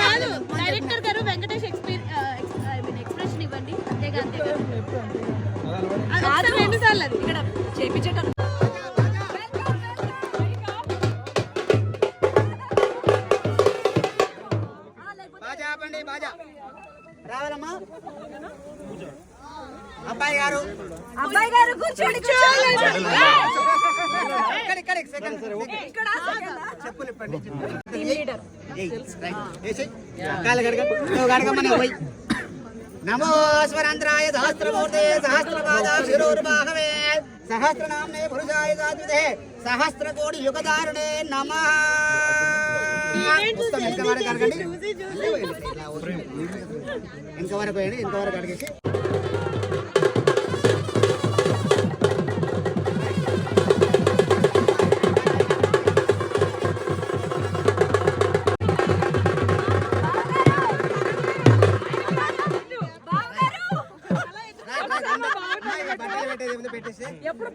కాదు డైరెక్టర్ గారు వెంకటేష్ ఎక్స్ప్రెషన్ ఇవ్వండి. అంతేగా రెండు సార్లు అది ఇక్కడ చేపించేటప్పుడు రావాలమ్మా. అబ్బాయి గారు కూర్చోండి. చెప్పులు ఇప్పండి. నమో స్వరాంధ్రాయ సహస్రమూర్తే సహస్రపాద శిరోర్వాహవే సహస్రనామ్నే పురుషాయ సాత్వితే సహస్రకోటి యుగదారుణే నమః. వెనక వరకు అడగండి, వెనక వరకు వేయండి, వెనక వరకు అడిగేసి బట్టలు పెట్టేసి ఎప్పుడు